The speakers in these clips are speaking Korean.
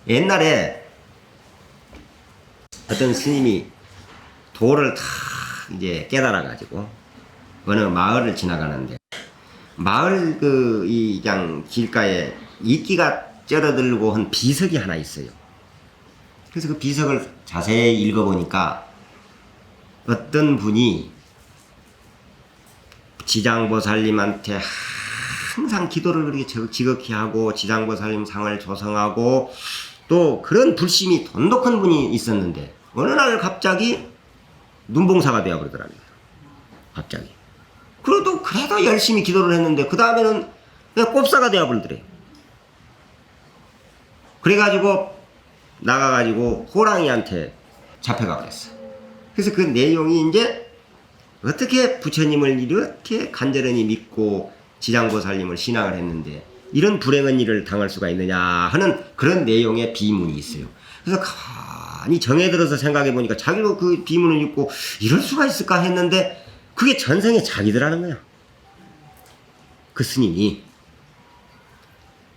옛날에 어떤 스님이 도를 다 이제 깨달아가지고 어느 마을을 지나가는데 마을 이 그냥 길가에 이끼가 쩔어들고 한 비석이 하나 있어요. 그래서 그 비석을 자세히 읽어보니까 어떤 분이 지장보살님한테 항상 기도를 그렇게 지극히 하고 지장보살님 상을 조성하고 또 그런 불심이 돈독한 분이 있었는데 어느 날 갑자기 눈봉사가 되어버리더랍니다. 갑자기. 그래도 열심히 기도를 했는데 그 다음에는 그냥 꼽사가 되어버리더래요. 그래가지고 나가가지고 호랑이한테 잡혀가 버렸어. 그래서 그 내용이 이제 어떻게 부처님을 이렇게 간절히 믿고 지장보살님을 신앙을 했는데 이런 불행한 일을 당할 수가 있느냐 하는 그런 내용의 비문이 있어요. 그래서 가만히 정에 들어서 생각해 보니까 자기도 그 비문을 읽고 이럴 수가 있을까 했는데 그게 전생에 자기더라는 거야. 그 스님이.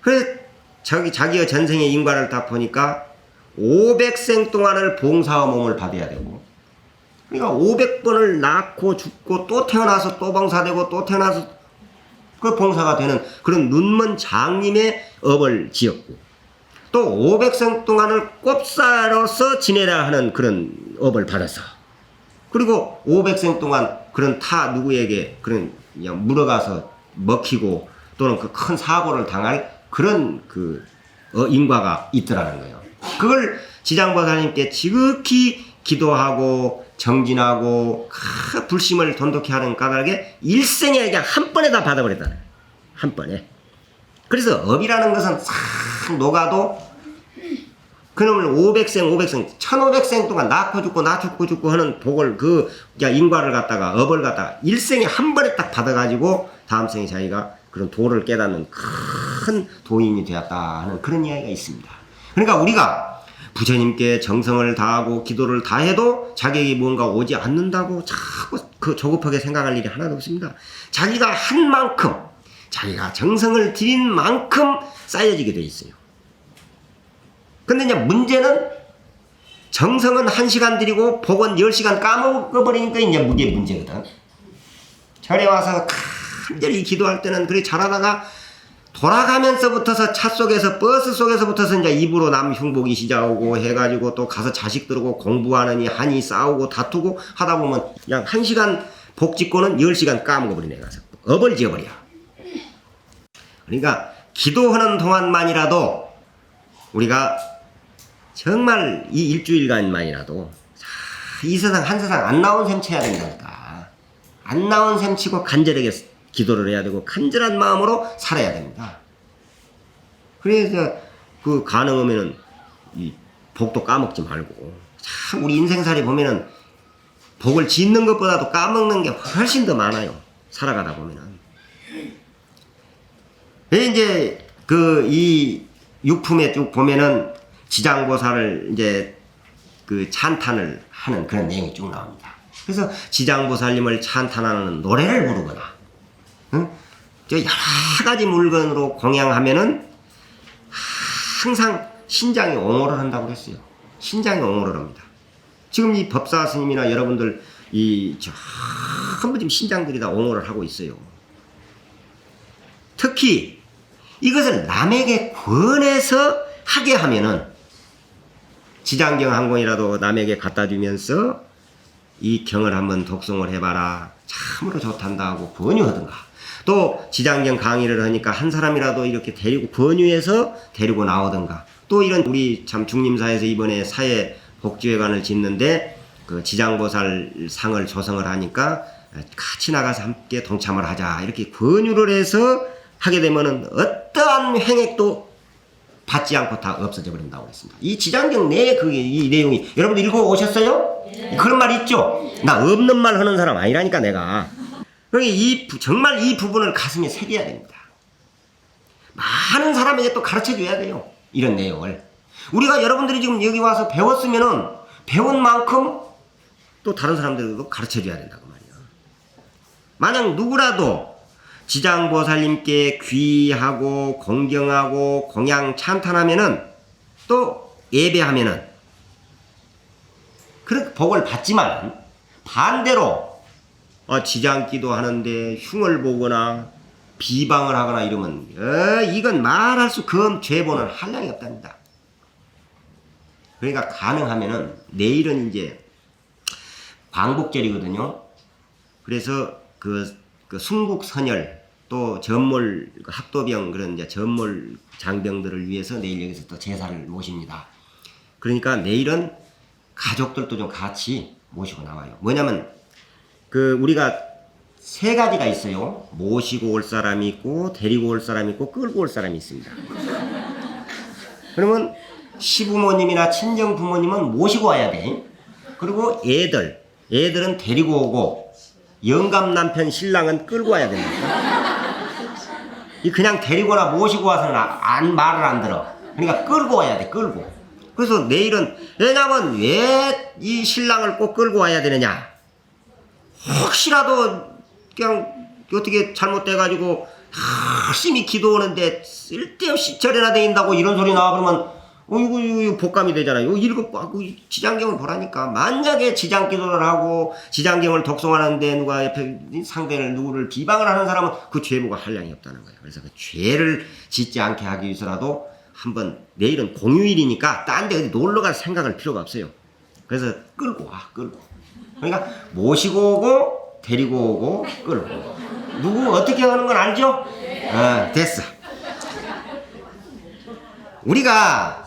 그래 자기의 전생의 인과를 딱 보니까 500생 동안을 봉사와 몸을 받아야 되고 그러니까 500번을 낳고 죽고 또 태어나서 또 봉사되고 또 태어나서 그 봉사가 되는 그런 눈먼 장님의 업을 지었고 또 500생 동안을 꼽사로서 지내라 하는 그런 업을 받아서 그리고 500생 동안 그런 누구에게 그런 그냥 물어가서 먹히고 또는 그 큰 사고를 당할 그런 인과가 있더라는 거예요. 그걸 지장보살님께 지극히 기도하고 정진하고 불심을 돈독히 하는 까닭에 일생에 그냥 한 번에 다 받아버렸다는 거예요. 한 번에. 그래서 업이라는 것은 싹 녹아도 그놈을 500생 1500생 동안 낳고 죽고 하는 복을 인과를 갖다가 업을 갖다가 일생에 한 번에 딱 받아가지고 다음 생에 자기가 그런 도를 깨닫는 큰 도인이 되었다 하는 그런 이야기가 있습니다. 그러니까 우리가 부처님께 정성을 다하고 기도를 다해도 자기에게 뭔가 오지 않는다고 자꾸 조급하게 생각할 일이 하나도 없습니다. 자기가 한 만큼 자기가 정성을 들인 만큼 쌓여지게 돼 있어요. 근데 이제 문제는 정성은 1시간 들이고 복은 10시간 까먹어버리니까 이제 그게 문제거든. 절에 와서 간절히 기도할 때는 그렇게 잘하다가 돌아가면서부터서 차 속에서 버스 속에서부터서 이제 입으로 남 흉보기 시작하고 해가지고 또 가서 자식 들고 공부하느니 한이 싸우고 다투고 하다 보면 그냥 1시간 복 짓고는 10시간 까먹어버리네 가서 업을 지어버려. 그러니까 기도하는 동안만이라도 우리가 정말 이 일주일간만이라도 이 세상 한 세상 안 나온 셈 쳐야 된다니까. 안 나온 셈 치고 간절하게 기도를 해야 되고 간절한 마음으로 살아야 됩니다. 그래서 가능하면은 이 복도 까먹지 말고 참 우리 인생살이 보면은 복을 짓는 것보다도 까먹는 게 훨씬 더 많아요. 살아가다 보면은. 이제 이 육품에 쭉 보면은 지장보살을 이제 찬탄을 하는 그런 내용이 쭉 나옵니다. 그래서 지장보살님을 찬탄하는 노래를 부르거나, 응? 여러 가지 물건으로 공양하면은 항상 신장이 옹호를 한다고 그랬어요. 신장이 옹호를 합니다. 지금 이 법사 스님이나 여러분들 전부 지금 신장들이 다 옹호를 하고 있어요. 특히 이것을 남에게 권해서 하게 하면은 지장경 한 권이라도 남에게 갖다 주면서 이 경을 한번 독송을 해봐라. 참으로 좋단다 하고 권유하든가. 또 지장경 강의를 하니까 한 사람이라도 이렇게 권유해서 데리고 나오든가. 또 이런 우리 참 중림사에서 이번에 사회 복지회관을 짓는데 그 지장보살 상을 조성을 하니까 같이 나가서 함께 동참을 하자. 이렇게 권유를 해서 하게 되면은 어떠한 횡액도 받지 않고 다 없어져 버린다고 했습니다. 이 지장경 내에 이 내용이 여러분들 읽어 오셨어요? 네. 그런 말 있죠? 나 없는 말 하는 사람 아니라니까 내가. 그러니까 정말 이 부분을 가슴에 새겨야 됩니다. 많은 사람에게 또 가르쳐 줘야 돼요. 이런 내용을. 우리가 여러분들이 지금 여기 와서 배웠으면은 배운 만큼 또 다른 사람들도 가르쳐 줘야 된다고 말이야. 만약 누구라도 지장보살님께 귀하고 공경하고 공양 찬탄하면은 또 예배하면은 그렇게 복을 받지만 반대로 지장기도 하는데 흉을 보거나 비방을 하거나 이러면 이건 말할 수 죄보는 한량이 없답니다. 그러니까 가능하면은 내일은 이제 광복절이거든요. 그래서 그 순국선열 또 전몰 학도병 그런 이제 전몰 장병들을 위해서 내일 여기서 또 제사를 모십니다. 그러니까 내일은 가족들도 좀 같이 모시고 나와요. 뭐냐면 우리가 세 가지가 있어요. 모시고 올 사람이 있고 데리고 올 사람이 있고 끌고 올 사람이 있습니다. 그러면 시부모님이나 친정 부모님은 모시고 와야 돼. 그리고 애들은 데리고 오고 영감 남편 신랑은 끌고 와야 된다. 그냥 데리고나 모시고 와서는 말을 안 들어. 그러니까 끌고 와야 돼. 끌고. 그래서 내일은 왜냐면 왜 이 신랑을 꼭 끌고 와야 되느냐. 혹시라도 그냥 어떻게 잘못돼가지고 열심히 기도하는데 쓸데없이 절에나 다닌다고 이런 소리 나와 그러면 이거 복감이 되잖아요. 지장경을 보라니까. 만약에 지장기도를 하고 지장경을 독송하는데 누가 옆에 상대를 누구를 비방을 하는 사람은 그 죄보가 한량이 없다는 거예요. 그래서 그 죄를 짓지 않게 하기 위해서라도 한번 내일은 공휴일이니까 딴 데 어디 놀러 갈 생각을 필요가 없어요. 그래서 끌고 와. 그러니까 모시고 오고 데리고 오고 끌고. 누구 어떻게 하는 건 알죠? 됐어. 우리가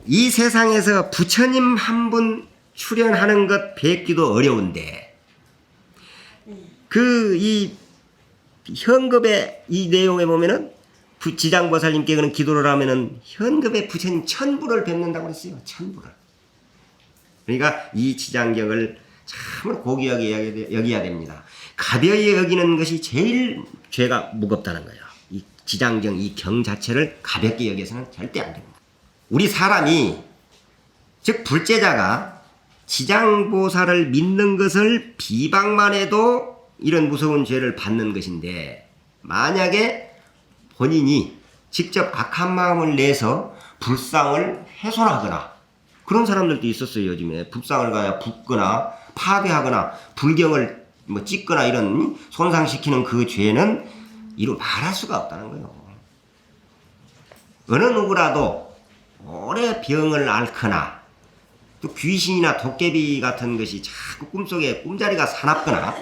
이 세상에서 부처님 한 분 출연하는 것 뵙기도 어려운데 이 현급의 이 내용에 보면은 지장보살님께 그런 기도를 하면은 현급의 부처님 1000부를 뵙는다고 했어요. 1000부를. 그러니까 이 지장경을 참으로 고귀하게 여겨야 됩니다. 가벼이 여기는 것이 제일 죄가 무겁다는 거예요. 이 지장경, 이 경 자체를 가볍게 여겨서는 절대 안 됩니다. 우리 사람이, 즉 불제자가 지장보살을 믿는 것을 비방만 해도 이런 무서운 죄를 받는 것인데, 만약에 본인이 직접 악한 마음을 내서 불상을 훼손하거나, 그런 사람들도 있었어요. 요즘에 불상을 가야 붓거나 파괴하거나 불경을 찍거나 이런 손상시키는 그 죄는 이루 말할 수가 없다는 거예요. 어느 누구라도 오래 병을 앓거나 또 귀신이나 도깨비 같은 것이 자꾸 꿈속에 꿈자리가 사납거나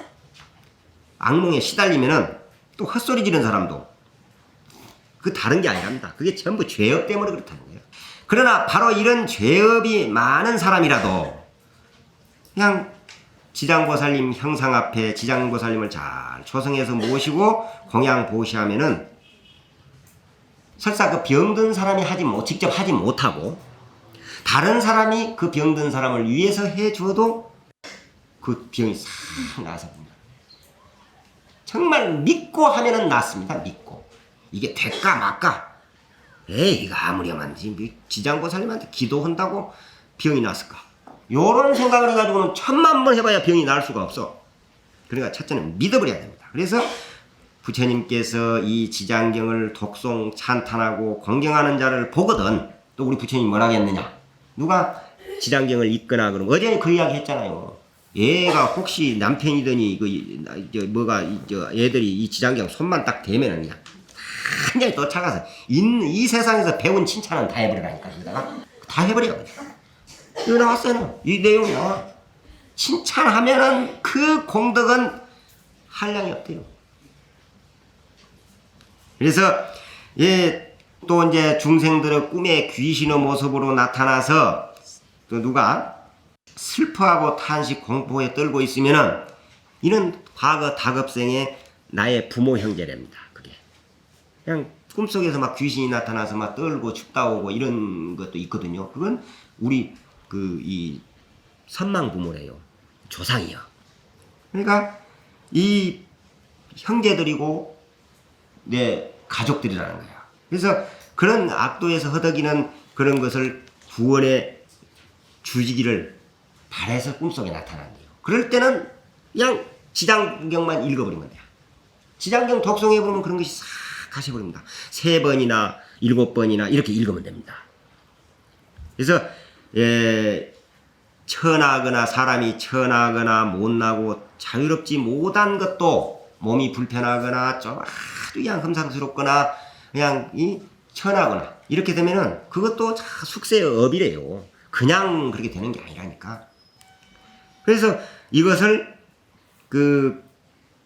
악몽에 시달리면은 또 헛소리 지르는 사람도 그 다른 게 아니랍니다. 그게 전부 죄업 때문에 그렇다는 거예요. 그러나 바로 이런 죄업이 많은 사람이라도 그냥 지장보살님 형상 앞에 지장보살님을 잘 초성해서 모시고 공양 보시하면은 설사 그 병든 사람이 직접 하지 못하고 다른 사람이 그 병든 사람을 위해서 해줘도 그 병이 싹 나서 봅니다. 정말 믿고 하면은 낫습니다. 믿고. 이게 될까 말까? 이거 아무렴한 지장보살님한테 기도한다고 병이 났을까? 요런 생각을 해가지고는 1000만 번 해봐야 병이 날 수가 없어. 그러니까 첫째는 믿어버려야 됩니다. 그래서 부처님께서 이 지장경을 독송 찬탄하고 공경하는 자를 보거든. 또 우리 부처님 뭐라고 했느냐? 누가 지장경을 읽거나 그러면 어제 그 이야기 했잖아요. 얘가 혹시 남편이더니 애들이 이 지장경 손만 딱 대면은 그냥 완전히 쫓아가서 이 세상에서 배운 칭찬은 다 해버리라니까. 다 해버려. 이거 나왔어요. 이 내용이 나와. 칭찬하면은 그 공덕은 한량이 없대요. 그래서 또 이제 중생들의 꿈에 귀신의 모습으로 나타나서 또 누가 슬퍼하고 탄식 공포에 떨고 있으면은 이는 과거 다급생의 나의 부모 형제랍니다. 그게 그냥 꿈속에서 막 귀신이 나타나서 막 떨고 춥다 오고 이런 것도 있거든요. 그건 우리 이 선망 부모래요. 조상이요. 그러니까 이 형제들이고 내 가족들이라는 거야. 그래서 그런 악도에서 허덕이는 그런 것을 구원해 주시기를 바라서 꿈속에 나타난대요. 그럴 때는 그냥 지장경만 읽어버리면 돼요. 지장경 독송해보면 그런 것이 싹 가셔버립니다. 3번이나 7번이나 이렇게 읽으면 됩니다. 그래서 천하거나 사람이 천하거나 못나고 자유롭지 못한 것도 몸이 불편하거나 좀 아주 그냥 흠상스럽거나 그냥 이 천하거나 이렇게 되면은 그것도 숙세의 업이래요. 그냥 그렇게 되는 게 아니라니까. 그래서 이것을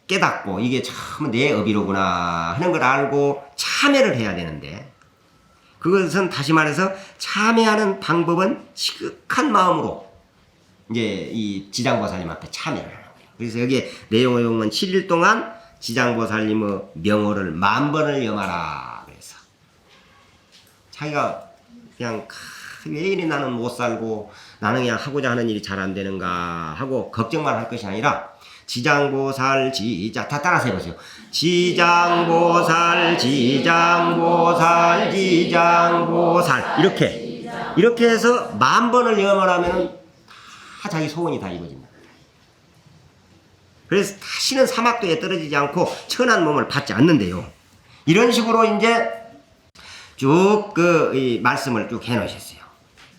깨닫고 이게 참 내 업이로구나 하는 걸 알고 참여를 해야 되는데, 그것은 다시 말해서 참여하는 방법은 지극한 마음으로 이제 이 지장보살님 앞에 참여를 하는 거예요. 그래서 여기에 내용을 보면 7일 동안 지장보살님의 명호를 10,000번을 염하라. 그래서 자기가 그냥 왜 이리 나는 못 살고 나는 그냥 하고자 하는 일이 잘 안 되는가 하고 걱정만 할 것이 아니라 지장보살 다 따라서 해보세요. 지장보살 지장보살 지장보살 이렇게 해서 10,000번을 염하면 다 자기 소원이 다 이루어집니다. 그래서 다시는 사막도에 떨어지지 않고 천한 몸을 받지 않는데요. 이런 식으로 이제 쭉 이 말씀을 쭉 해놓으셨어요.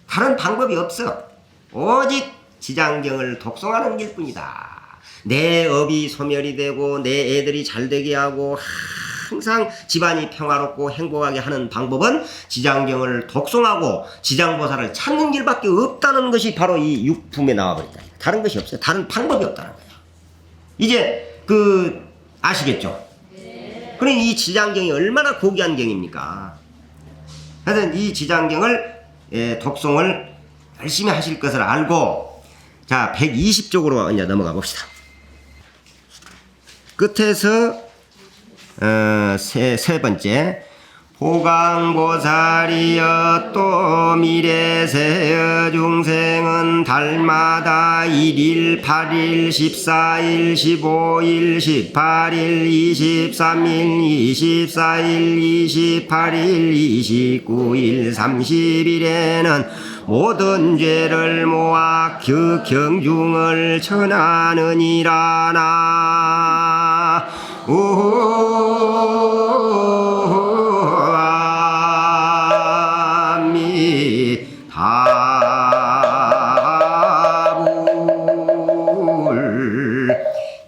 다른 방법이 없어. 오직 지장경을 독송하는 길뿐이다. 내 업이 소멸이 되고 내 애들이 잘 되게 하고 항상 집안이 평화롭고 행복하게 하는 방법은 지장경을 독송하고 지장보살을 찾는 길밖에 없다는 것이 바로 이 육품에 나와버린다. 다른 것이 없어요. 다른 방법이 없다는 거예요. 이제 아시겠죠? 그러니 이 지장경이 얼마나 고귀한 경입니까? 하여튼 이 지장경을 독송을 열심히 하실 것을 알고, 자 120쪽으로 이제 넘어가 봅시다. 끝에서 세 번째, 보강보살이여 또 미래세여 중생은 달마다 1일, 8일, 14일, 15일, 18일, 23일, 24일, 28일, 29일, 30일에는 모든 죄를 모아 그 경중을 전하느니라. 나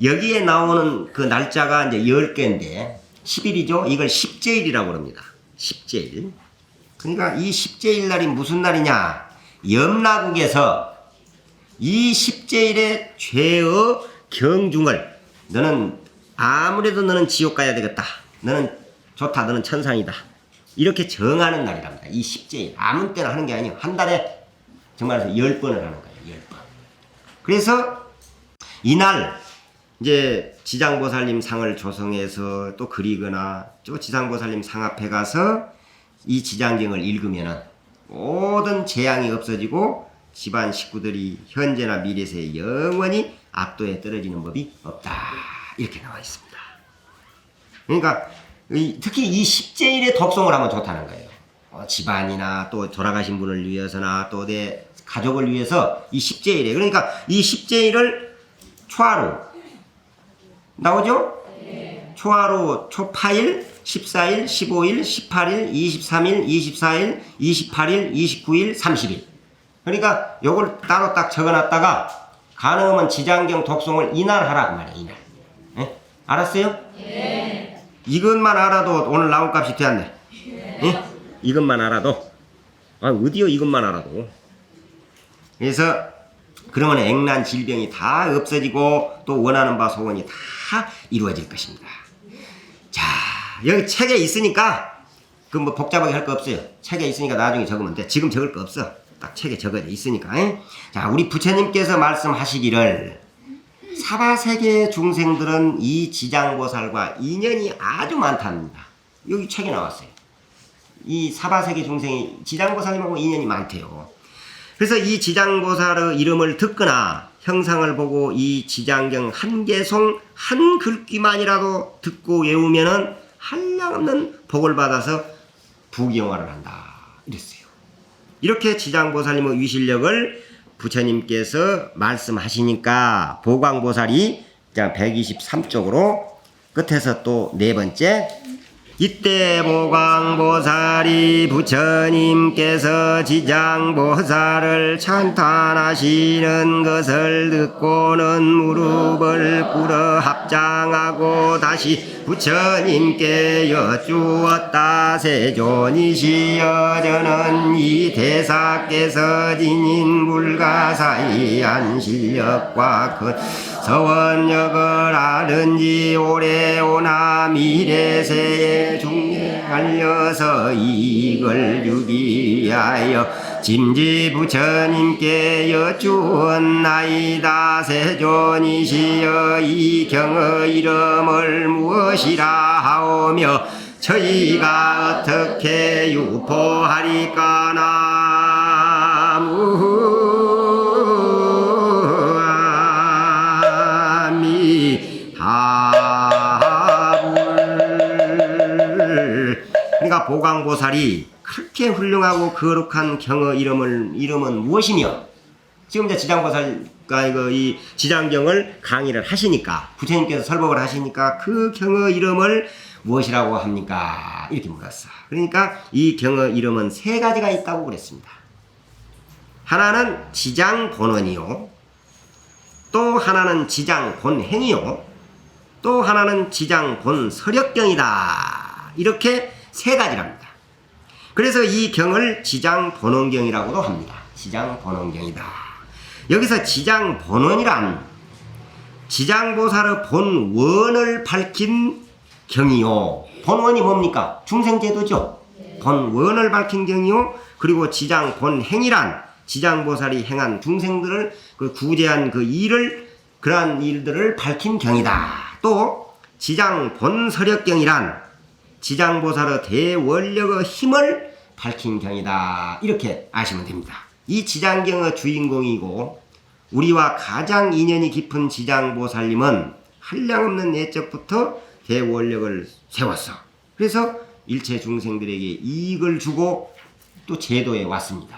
여기에 나오는 그 날짜가 이제 10개인데 10일이죠. 이걸 십제일이라고 합니다. 십제일. 그러니까 이 십제일 날이 무슨 날이냐? 염라국에서 이 십제일의 죄의 경중을, 너는 아무래도 너는 지옥 가야 되겠다. 너는 좋다. 너는 천상이다. 이렇게 정하는 날이랍니다. 이 십제일. 아무 때나 하는 게 아니에요. 한 달에 정말로 10번을 하는 거예요. 10번. 그래서 이날 이제 지장보살님 상을 조성해서 또 그리거나 또 지장보살님 상 앞에 가서 이 지장경을 읽으면은 모든 재앙이 없어지고 집안 식구들이 현재나 미래세에 영원히 악도에 떨어지는 법이 없다. 이렇게 나와 있습니다. 그러니까 특히 이 십제일의 독송을 하면 좋다는 거예요. 집안이나 또 돌아가신 분을 위해서나 또 내 가족을 위해서 이 십제일에, 그러니까 이 십제일을 초하루 나오죠? 네. 초하루, 초파일, 14일, 15일, 18일, 23일, 24일, 28일, 29일, 30일. 그러니까 요걸 따로 딱 적어놨다가 가능하면 지장경 독송을 이날 하라 그 말이에요. 이날. 네? 알았어요? 네. 이것만 알아도 오늘 나온 값이 되었네. 네. 네? 이것만 알아도. 어디요 이것만 알아도. 그래서 그러면 액난 질병이 다 없어지고 또 원하는 바 소원이 다 이루어질 것입니다. 자, 여기 책에 있으니까 그 뭐 복잡하게 할 거 없어요. 책에 있으니까 나중에 적으면 돼. 지금 적을 거 없어. 딱 책에 적어져 있으니까. 자, 우리 부처님께서 말씀하시기를 사바세계 중생들은 이 지장보살과 인연이 아주 많답니다. 여기 책에 나왔어요. 이 사바세계 중생이 지장보살님하고 인연이 많대요. 그래서 이 지장보살의 이름을 듣거나 형상을 보고 이 지장경 한 개송 한 글귀만이라도 듣고 외우면은 한량없는 복을 받아서 부귀영화를 한다. 이랬어요. 이렇게 지장보살님의 위실력을 부처님께서 말씀하시니까 보광보살이 123쪽으로 끝에서 또 네 번째, 이때 보광보살이 부처님께서 지장보살을 찬탄하시는 것을 듣고는 무릎을 꿇어 합장하고 다시 부처님께 여쭈었다. 세존이시여, 저는 이 대사께서 지닌 불가사의한 실력과 큰 서원력을 아는지 오래오나 미래세에 중에 알려서 이걸 주기 위하여 짐지 부처님께 여쭈었나이다. 세존이시여, 이 경의 이름을 무엇이라 하오며 저희가 어떻게 유포하리까나. 그러니까 보광보살이 그렇게 훌륭하고 거룩한 경의 이름은 무엇이며, 지금 이제 지장보살과 이 지장경을 강의를 하시니까, 부처님께서 설법을 하시니까 그 경의 이름을 무엇이라고 합니까? 이렇게 물었어. 그러니까 이 경의 이름은 세 가지가 있다고 그랬습니다. 하나는 지장본원이요, 또 하나는 지장본행이요, 또 하나는 지장본서력경이다. 이렇게 세 가지랍니다. 그래서 이 경을 지장본원경이라고도 합니다. 지장본원경이다. 여기서 지장본원이란 지장보살의 본원을 밝힌 경이요. 본원이 뭡니까? 중생제도죠. 본원을 밝힌 경이요. 그리고 지장본행이란 지장보살이 행한 중생들을 구제한 그러한 일들을 밝힌 경이다. 또 지장본서력경이란 지장보살의 대원력의 힘을 밝힌 경이다. 이렇게 아시면 됩니다. 이 지장경의 주인공이고 우리와 가장 인연이 깊은 지장보살님은 한량없는 예적부터 대원력을 세웠어. 그래서 일체 중생들에게 이익을 주고 또 제도에 왔습니다.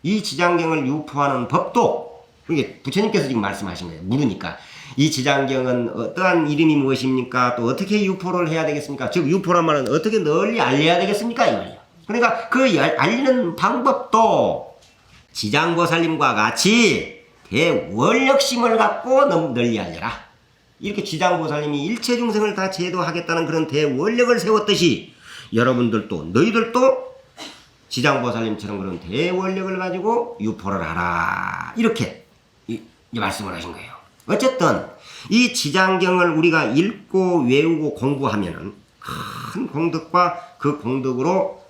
이 지장경을 유포하는 법도, 이게 부처님께서 지금 말씀하신 거예요. 물으니까 이 지장경은 어떠한 이름이 무엇입니까? 또 어떻게 유포를 해야 되겠습니까? 즉 유포란 말은 어떻게 널리 알려야 되겠습니까? 이 말이에요. 그러니까 그 알리는 방법도 지장보살님과 같이 대원력심을 갖고 널리 알려라. 이렇게 지장보살님이 일체 중생을 다 제도하겠다는 그런 대원력을 세웠듯이 여러분들도 너희들도 지장보살님처럼 그런 대원력을 가지고 유포를 하라. 이렇게 이 말씀을 하신 거예요. 어쨌든 이 지장경을 우리가 읽고 외우고 공부하면은 큰 공덕과 그 공덕으로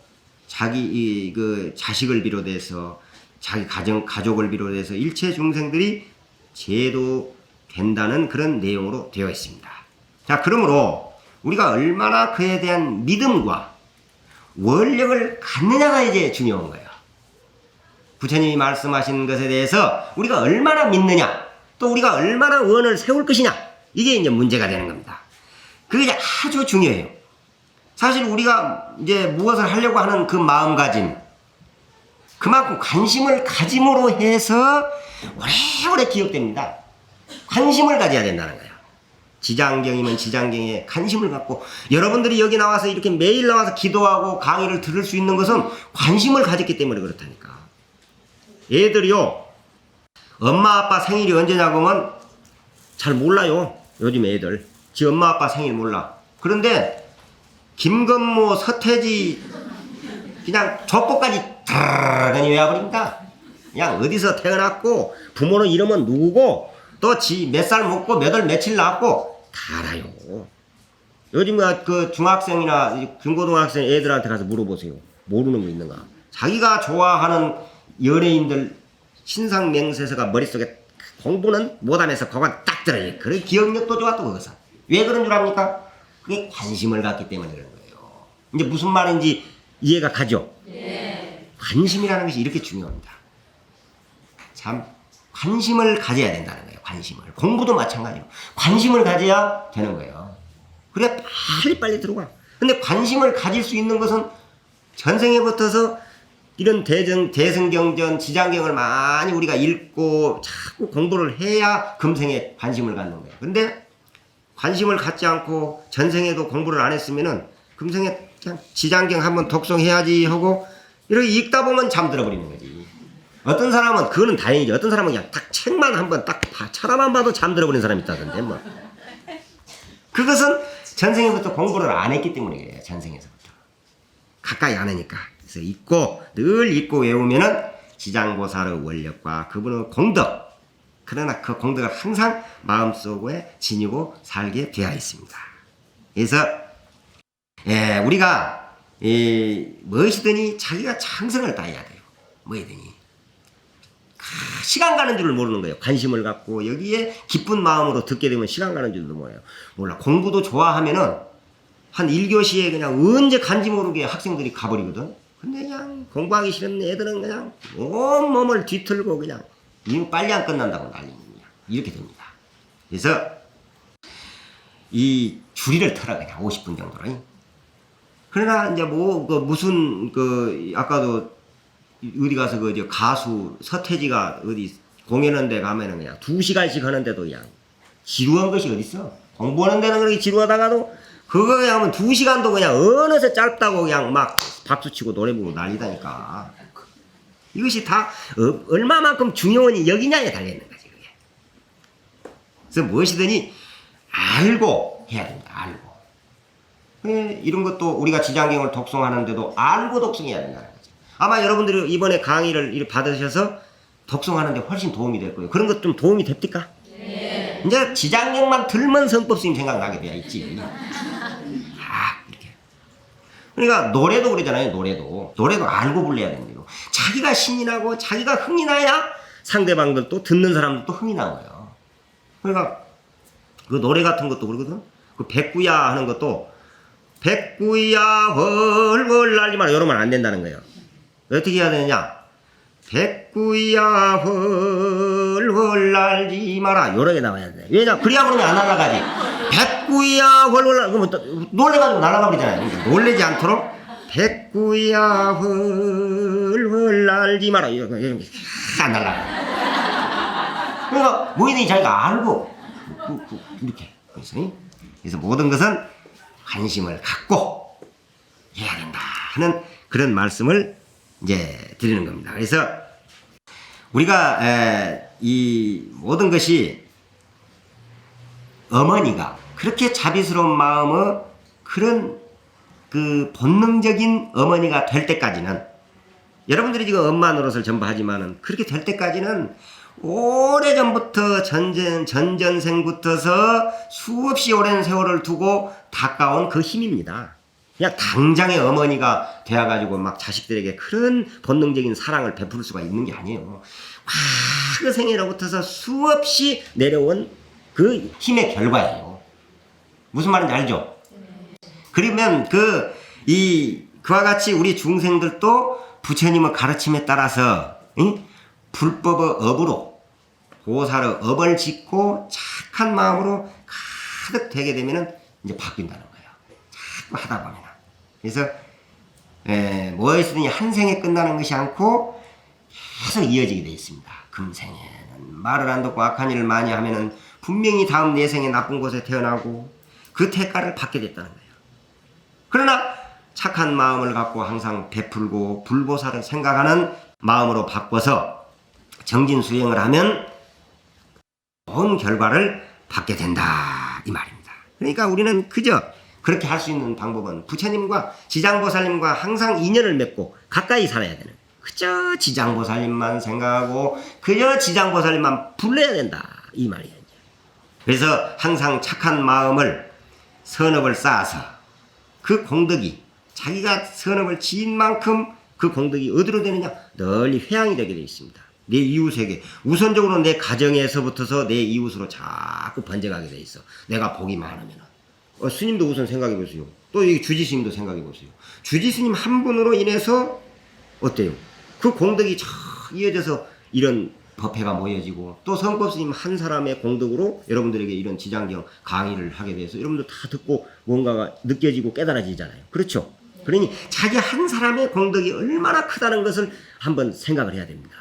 자기 자식을 비롯해서 자기 가족을 비롯해서 일체 중생들이 제도된다는 그런 내용으로 되어 있습니다. 자, 그러므로 우리가 얼마나 그에 대한 믿음과 원력을 갖느냐가 이제 중요한 거예요. 부처님이 말씀하신 것에 대해서 우리가 얼마나 믿느냐, 또 우리가 얼마나 원을 세울 것이냐, 이게 이제 문제가 되는 겁니다. 그게 아주 중요해요. 사실 우리가 이제 무엇을 하려고 하는 그 마음가짐, 그만큼 관심을 가짐으로 해서 오래오래 기억됩니다. 관심을 가져야 된다는 거예요. 지장경이면 지장경에 관심을 갖고, 여러분들이 여기 나와서 이렇게 매일 나와서 기도하고 강의를 들을 수 있는 것은 관심을 가졌기 때문에 그렇다니까. 애들이요, 엄마 아빠 생일이 언제냐고 하면 잘 몰라요. 요즘 애들 지 엄마 아빠 생일 몰라. 그런데 김건모, 서태지 그냥 족보까지 다르니 외워버립니다. 그냥 어디서 태어났고 부모는 이름은 누구고 또 지 몇 살 먹고 몇 월 며칠 낳았고 다 알아요. 요즘 그 중학생이나 중고등학생 애들한테 가서 물어보세요. 모르는 거 있는가? 자기가 좋아하는 연예인들 신상 명세서가 머릿속에 공부는 못하면서 그건 딱 들어요. 그런 기억력도 좋아. 또 거기서 왜 그런 줄 압니까? 그게 관심을 갖기 때문에 그런 거예요. 이제 무슨 말인지 이해가 가죠? 네. 관심이라는 것이 이렇게 중요합니다. 참 관심을 가져야 된다는 거예요. 관심을. 공부도 마찬가지로 관심을 가져야 되는 거예요. 그래야 빨리빨리 들어가. 근데 관심을 가질 수 있는 것은 전생에 붙어서 이런 대승경전, 지장경을 많이 우리가 읽고 자꾸 공부를 해야 금생에 관심을 갖는 거예요. 근데 관심을 갖지 않고 전생에도 공부를 안 했으면은 금생에 그냥 지장경 한번 독송해야지 하고 이렇게 읽다 보면 잠들어 버리는 거지. 어떤 사람은 그거는 다행이지. 어떤 사람은 그냥 딱 책만 한번 딱 쳐다만 봐도 잠들어 버리는 사람이 있다던데 뭐. 그것은 전생에부터 공부를 안 했기 때문에 그래요. 전생에서부터 가까이 안 하니까. 그래서 읽고 늘 읽고 외우면은 지장보살의 원력과 그분의 공덕, 그러나 그 공덕을 항상 마음속에 지니고 살게 되어 있습니다. 그래서 우리가 무엇이든지 자기가 창성을 따야 돼요. 뭐이든지 시간 가는 줄을 모르는 거예요. 관심을 갖고 여기에 기쁜 마음으로 듣게 되면 시간 가는 줄도 몰라. 공부도 좋아하면은 한 1교시에 그냥 언제 간지 모르게 학생들이 가버리거든. 근데 그냥 공부하기 싫은 애들은 그냥 온몸을 뒤틀고 그냥 이거 빨리 안 끝난다고 난리입니다. 이렇게 됩니다. 그래서 이 줄이를 틀어 그냥 50분 정도로. 그러나 이제 무슨 아까도 어디 가서 가수 서태지가 어디 공연한 데 가면은 그냥 2시간씩 하는데도 그냥 지루한 것이 어딨어. 공부하는 데는 그렇게 지루하다가도 그거 그냥 하면 2시간도 그냥 어느새 짧다고 그냥 막 박수치고 노래 부르고 난리다니까. 이것이 다 얼마만큼 중요한 여기냐에 달려있는 거지 그게. 그래서 무엇이든지 알고 해야 된다. 알고. 이런 것도 우리가 지장경을 독송하는데도 알고 독송해야 된다는 거죠. 아마 여러분들이 이번에 강의를 받으셔서 독송하는데 훨씬 도움이 될 거예요. 그런 것 좀 도움이 됩니까? 네. 이제 지장경만 들면 성법스님 생각나게 되어 있지. 이렇게. 그러니까 노래도 그러잖아요. 노래도 알고 불러야 됩니다. 자기가 신이 나고 자기가 흥이 나야 상대방들도 듣는 사람들도 흥이 나고요. 그러니까 그 노래 같은 것도 그러거든. 그 백구야 하는 것도 백구야 헐헐 날지 마라 이러면 안 된다는 거예요. 어떻게 해야 되느냐? 백구야 헐헐 날지 마라 이렇게 나와야 돼. 왜냐? 그래야 그러면 안 날아가지. 백구야 헐헐 그러면 놀래가지고 날아가 버리잖아요. 그러니까 놀래지 않도록 백구야 헐헐 날지 마라 이렇게 안 날아가. 그러니까 뭐든지 자기가 알고 이렇게. 그래서 모든 것은 관심을 갖고 해야 된다 하는 그런 말씀을 이제 드리는 겁니다. 그래서 우리가 이 모든 것이 어머니가 그렇게 자비스러운 마음의 그런 그 본능적인 어머니가 될 때까지는 여러분들이 지금 엄마 노릇을 전부 하지만은 그렇게 될 때까지는 오래전부터 전전생부터서 수없이 오랜 세월을 두고 닦아온 그 힘입니다. 그냥 당장의 어머니가 되어가지고 막 자식들에게 그런 본능적인 사랑을 베풀 수가 있는 게 아니에요. 그 생애로부터서 수없이 내려온 그 힘의 결과예요. 무슨 말인지 알죠? 그러면 그와 같이 우리 중생들도 부처님의 가르침에 따라서 불법의 업으로 보살의 업을 짓고 착한 마음으로 가득 되게 되면은 이제 바뀐다는 거예요. 자꾸 하다 보면. 그래서 무엇이든지 한 생에 끝나는 것이 않고 계속 이어지게 되어 있습니다. 금생에는 말을 안 듣고 악한 일을 많이 하면은 분명히 다음 내생에 나쁜 곳에 태어나고 그 대가를 받게 됐다는 거예요. 그러나 착한 마음을 갖고 항상 베풀고 불보살을 생각하는 마음으로 바꿔서 정진수행을 하면 좋은 결과를 받게 된다 이 말입니다. 그러니까 우리는 그저 그렇게 할 수 있는 방법은 부처님과 지장보살님과 항상 인연을 맺고 가까이 살아야 되는 거예요. 그저 지장보살님만 생각하고 그저 지장보살님만 불러야 된다 이 말이에요. 그래서 항상 착한 마음을 선업을 쌓아서 그 공덕이 자기가 선업을 지은 만큼 그 공덕이 어디로 되느냐? 널리 회양이 되게 되어 있습니다. 내 이웃에게 우선적으로 내 가정에서부터서 내 이웃으로 자꾸 번져가게 되어 있어. 내가 복이 많으면 스님도 우선 생각해 보세요. 또 이 주지스님도 생각해 보세요. 주지스님 한 분으로 인해서 어때요? 그 공덕이 쫙 이어져서 이런 법회가 모여지고 또 성법스님 한 사람의 공덕으로 여러분들에게 이런 지장경 강의를 하게 돼서 여러분들 다 듣고 뭔가가 느껴지고 깨달아지잖아요. 그렇죠? 그러니 자기 한 사람의 공덕이 얼마나 크다는 것을 한번 생각을 해야 됩니다.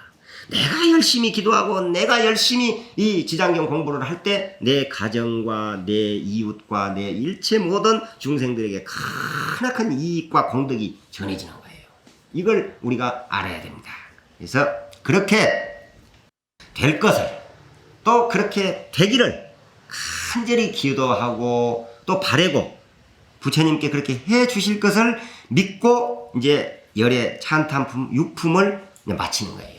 내가 열심히 기도하고 내가 열심히 이 지장경 공부를 할 때 내 가정과 내 이웃과 내 일체 모든 중생들에게 크나큰 이익과 공덕이 전해지는 거예요. 이걸 우리가 알아야 됩니다. 그래서 그렇게 될 것을 또 그렇게 되기를 간절히 기도하고 또 바라고 부처님께 그렇게 해 주실 것을 믿고 이제 열의 찬탄품 6품을 마치는 거예요.